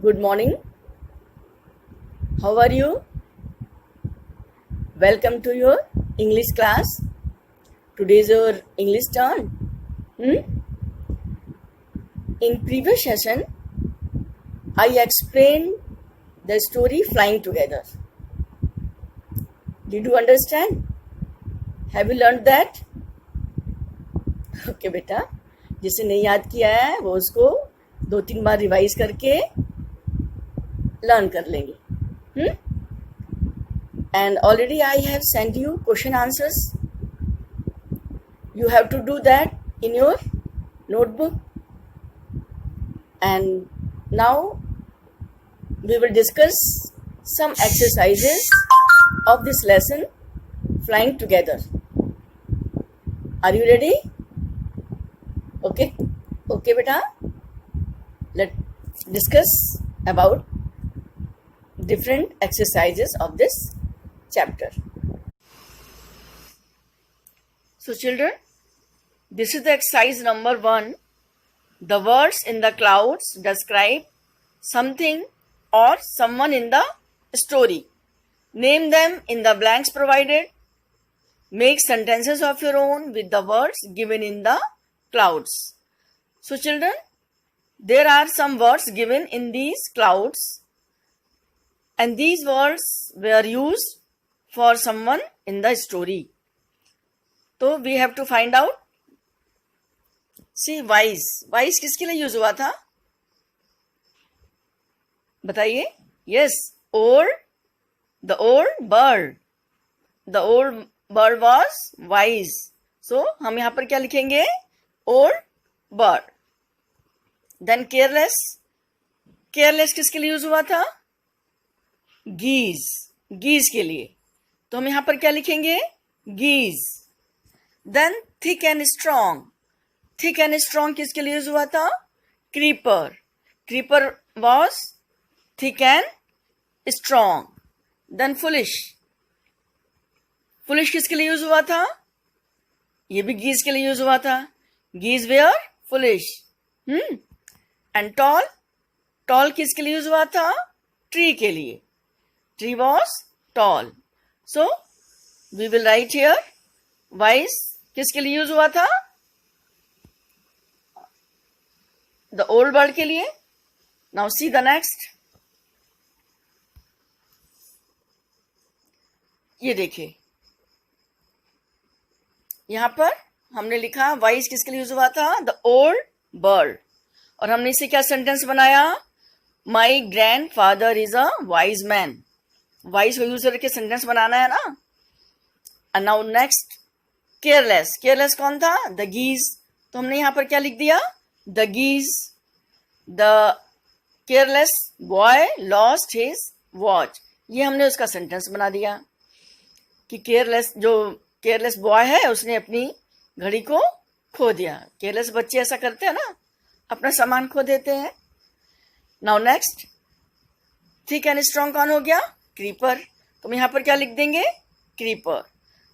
Good morning. How are you? Welcome to your English class. Today is your English turn. In previous session, I explained the story Flying Together. Did you understand? Have you learned that? Okay, बेटा, जिसे नहीं याद किया है वो उसको 2-3 बार revise करके learn कर लेंगे. And already I have sent you question answers. You have to do that in your notebook. And now we will discuss some exercises of this lesson, Flying Together. Are you ready? Okay, beta. Let's discuss about different exercises of this chapter. So children, this is the exercise number 1. The words in the clouds describe something or someone in the story. Name them in the blanks provided. Make sentences of your own with the words given in the clouds. So children, there are some words given in these clouds, and these words were used for someone in the story. So we have to find out. See, wise किसके लिए use हुआ था? बताइए. Yes, the old bird was wise. So हम यहाँ पर क्या लिखेंगे? Old bird. Then careless किसके लिए यूज हुआ था? geese के लिए. तो हम यहाँ पर क्या लिखेंगे? geese. Then thick and strong किसके लिए यूज हुआ था? creeper was thick and strong. Then foolish किसके लिए यूज हुआ था? ये भी geese के लिए यूज हुआ था. geese were foolish. And tall किसके लिए यूज हुआ था? tree के लिए. Tree was tall. So we will write here wise किसके लिए यूज हुआ था? The old bird के लिए. Now see the next. ये देखिए, यहां पर हमने लिखा wise किसके लिए यूज हुआ था? The old bird. और हमने इसे क्या सेंटेंस बनाया? My grandfather is a wise man. Wise को यूज करके सेंटेंस बनाना है ना. एंड नाउ नेक्स्ट, केयरलेस कौन था? The geese. तो हमने यहां पर क्या लिख दिया? The geese. The careless boy lost his watch. ये हमने उसका सेंटेंस बना दिया कि केयरलेस बॉय है उसने अपनी घड़ी को खो दिया. केयरलेस बच्चे ऐसा करते हैं ना, अपना सामान खो देते हैं. Now next, thick and strong कौन हो गया? क्रीपर. तो हम यहां पर क्या लिख देंगे? Creeper.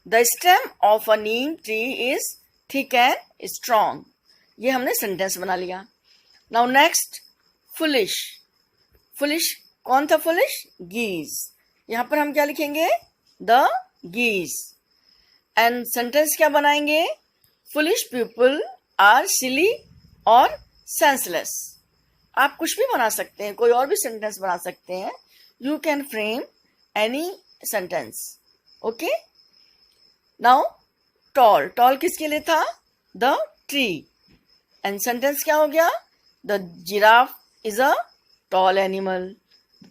The stem of a Neem tree is thick and strong. ये हमने सेंटेंस बना लिया. नाउ नेक्स्ट, फुलिश कौन था? फुलिश गीज. यहां पर हम क्या लिखेंगे? द गीज. एंड सेंटेंस क्या बनाएंगे? फुलिश पीपल आर सिली और सेंसलेस. आप कुछ भी बना सकते हैं, कोई और भी सेंटेंस बना सकते हैं. You can frame any sentence. Okay? Now, tall किसके लिए था? The tree. And sentence क्या हो गया? The giraffe is a tall animal.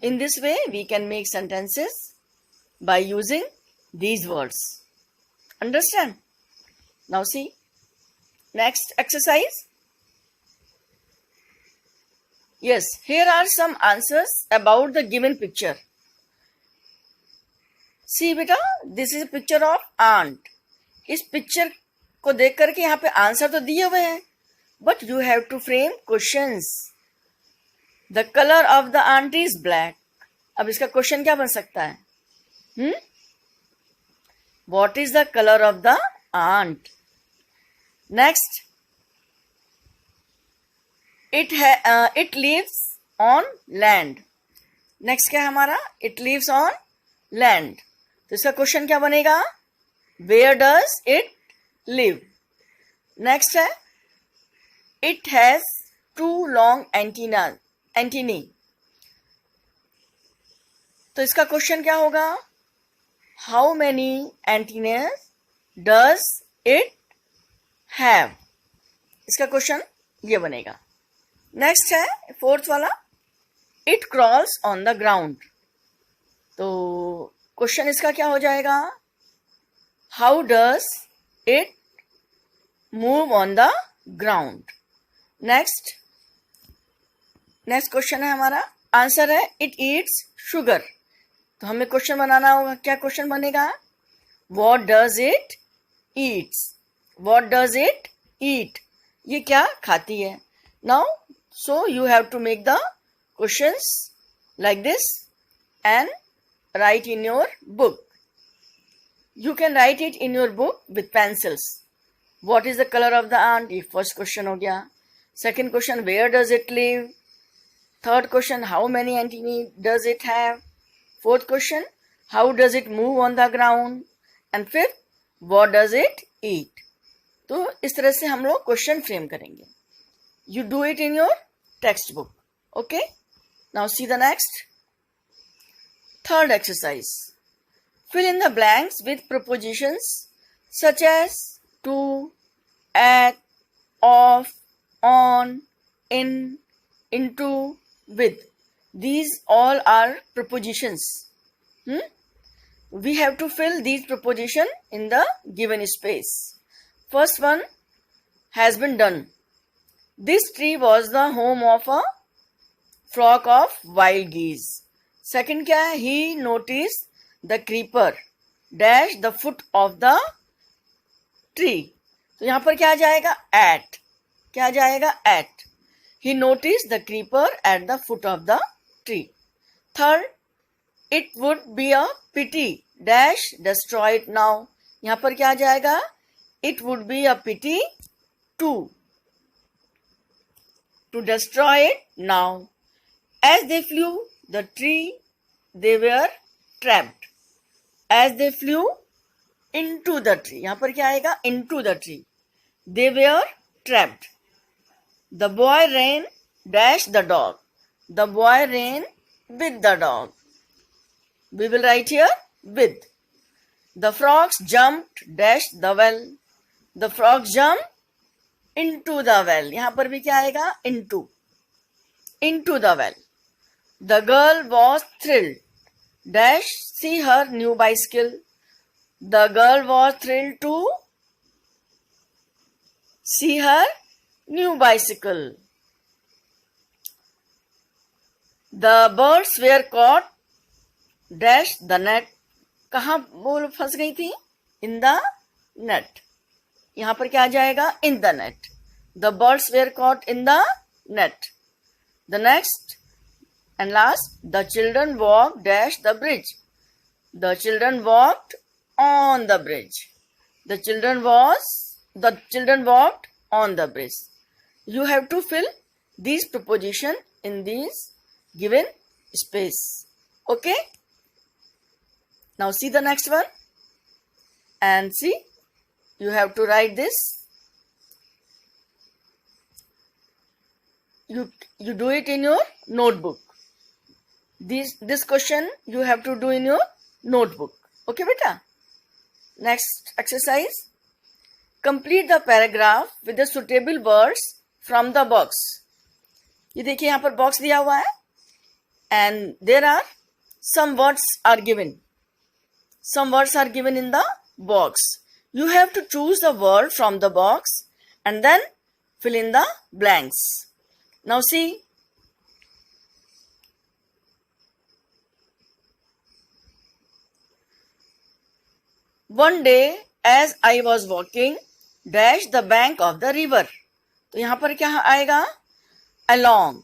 In this way, we can make sentences by using these words. Understand? Now see, next exercise. Yes, here are some answers about the given picture. See beta, this is a picture of ant. इस picture को देख करके यहाँ पे answer तो दिए हुए हैं, but you have to frame questions. The color of the ant is black. अब इसका क्वेश्चन क्या बन सकता है? What is the color of the ant? Next, it lives on land. Next क्या है हमारा? It lives on land. तो इसका क्वेश्चन क्या बनेगा? Where does it live. Next है इट हैज 2 लॉन्ग एंटीनी. तो इसका क्वेश्चन क्या होगा? How many antennas does it have. इसका क्वेश्चन ये बनेगा. नेक्स्ट है 4th वाला, it crawls on the ground. तो क्वेश्चन इसका क्या हो जाएगा? How does it move on the ground. Next question है हमारा, आंसर है इट ईट्स शुगर. तो हमें क्वेश्चन बनाना होगा. क्या क्वेश्चन बनेगा? What does it eats. What does it eat. ये क्या खाती है. Now so you have to make the questions like this and write in your book. You can write it in your book with pencils. What is the color of the ant? ये first question हो गया. Second question, where does it live? Third question, how many antennae does it have? Fourth question, how does it move on the ground? And fifth, what does it eat? तो इस तरह से हम लोग question frame करेंगे. You do it in your textbook. Okay? Now see the next. Third exercise. Fill in the blanks with prepositions such as to, at, of, on, in, into, with. These all are prepositions. We have to fill these prepositions in the given space. First one has been done. This tree was the home of a flock of wild geese. Second क्या है? He notice the creeper dash the foot of the tree. तो यहां पर क्या आ जाएगा? Eight. क्या आ जाएगा? Ate. He notice the creeper at the foot of the tree. Third, it would be a pity dash destroy it now. यहां पर क्या आ जाएगा? It would be a pity to destroy it now. As they flew the tree, they were trapped. As they flew into the tree. यहाँ पर क्या आएगा? Into the tree. They were trapped. The boy ran dash the dog. The boy ran with the dog. We will write here with. The frogs jumped dash the well. The frogs jumped into the well. यहाँ पर भी क्या आएगा? Into the well. The girl was thrilled dash see her new bicycle. The girl was thrilled to see her new bicycle. The birds were caught dash the net. कहाँ वो फंस गई थी? In the net. यहाँ पर क्या आ जाएगा? In the net. The birds were caught in the net. The next and last, the children walked dash the bridge. The children walked on the bridge. The children walked on the bridge. You have to fill these prepositions in these given space. Okay? Now see the next one. And see, you have to write this. You do it in your notebook. This question you have to do in your notebook. Okay beta? Next exercise. Complete the paragraph with the suitable words from the box. ये देखिए यहाँ पर box दिया हुआ है and there are some words are given. Some words are given in the box. You have to choose the word from the box and then fill in the blanks. Now see. One day as I was walking dash the bank of the river. तो यहां पर क्या आएगा? Along.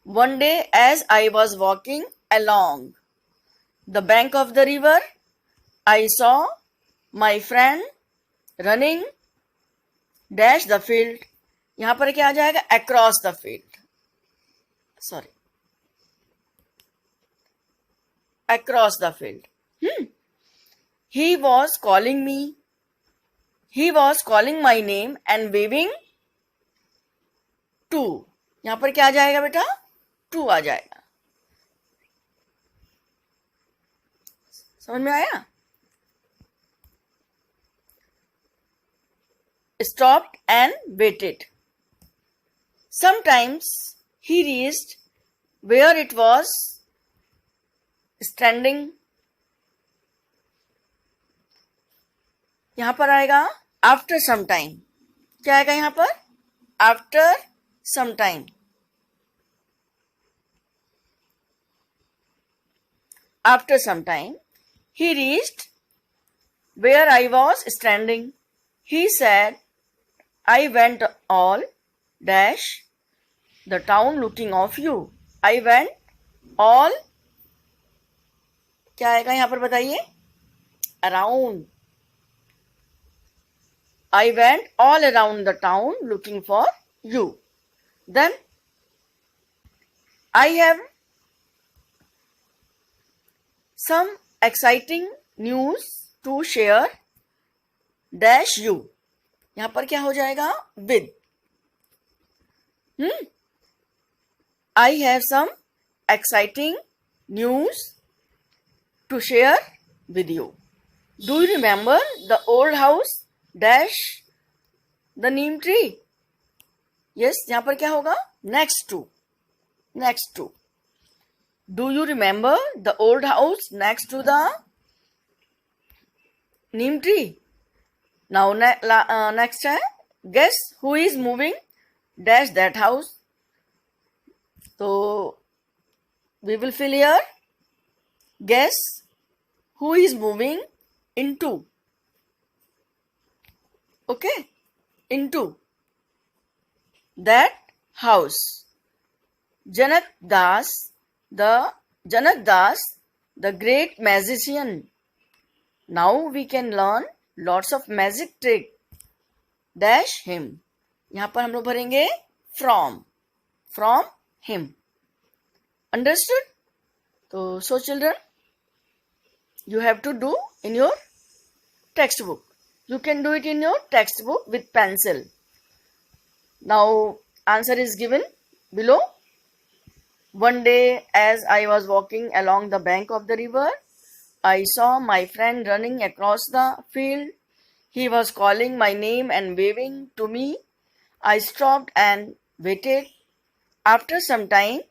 One day as I was walking along the bank of the river, I saw my friend running dash the field. यहां पर क्या आ जाएगा? Across the field. Sorry. across the field. He was calling me. He was calling my name and waving to. यहां पर क्या आ जाएगा बेटा? To आ जाएगा. समझ में आया? Stopped and waited. Sometimes he reached where it was standing. यहां पर आएगा after some time. क्या आएगा यहां पर? After some time. After some time, he reached where I was standing. He said, I went all dash the town looking of you. I went all, क्या आएगा यहां पर बताइए? Around. I went all around the town looking for you. Then I have some exciting news to share dash you. यहां पर क्या हो जाएगा? With. I have some exciting news to share with you. Do you remember the old house dash the neem tree? Yes, यहां पर क्या होगा? Next to. Next to. Do you remember the old house next to the neem tree? Now next है, guess who is moving dash that house. So we will fill here. Guess who is moving into. Okay, into that house. Janak Das, the great magician. Now we can learn lots of magic trick dash him. यहां पर हम लोग भरेंगे from him. Understood? So children, you have to do in your textbook. You can do it in your textbook with pencil. Now answer is given below. One day, as I was walking along the bank of the river, I saw my friend running across the field. He was calling my name and waving to me. I stopped and waited. After some time,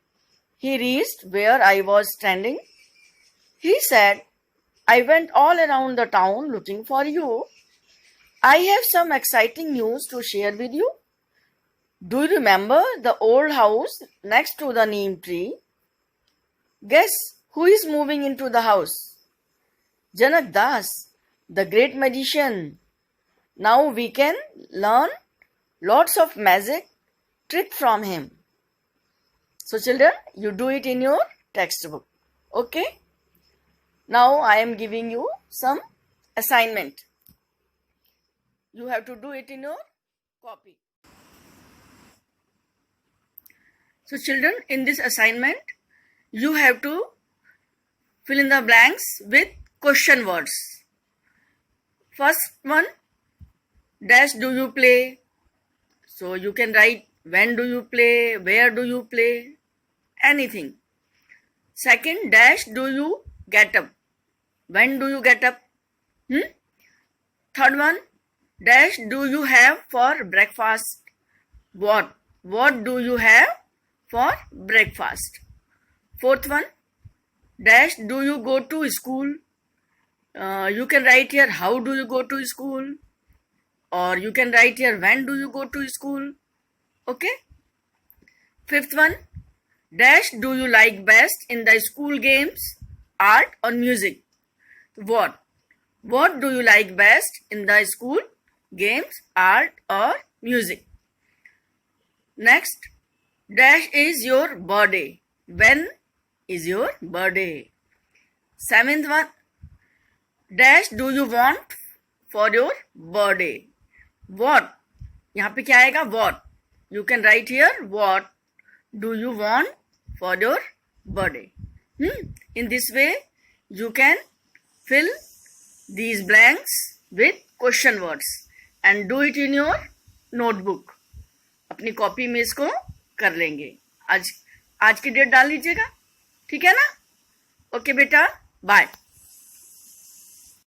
he reached where I was standing. He said, I went all around the town looking for you. I have some exciting news to share with you. Do you remember the old house next to the neem tree? Guess who is moving into the house? Janak Das, the great magician. Now we can learn lots of magic trick from him. So children, you do it in your textbook. Okay? Now I am giving you some assignment. You have to do it in your copy. So children, in this assignment, you have to fill in the blanks with question words. First one, dash do you play? So you can write when do you play, where do you play, anything. Second, dash do you get up? When do you get up? Third one, dash do you have for breakfast? What do you have for breakfast? Fourth one, dash do you go to school? You can write here how do you go to school, or you can write here when do you go to school. Okay. Fifth one, dash do you like best in the school games, art or music? What do you like best in the school games, art or music? Next, dash is your birthday. When is your birthday? Seventh one, dash do you want for your birthday? What? यहाँ पे क्या आएगा? What? You can write here what do you want for your birthday. In this way, You can fill these blanks with question words and do it in your notebook. अपनी copy में इसको कर लेंगे. आज की डेट डाल लीजिएगा, ठीक है ना? ओके बेटा, बाय.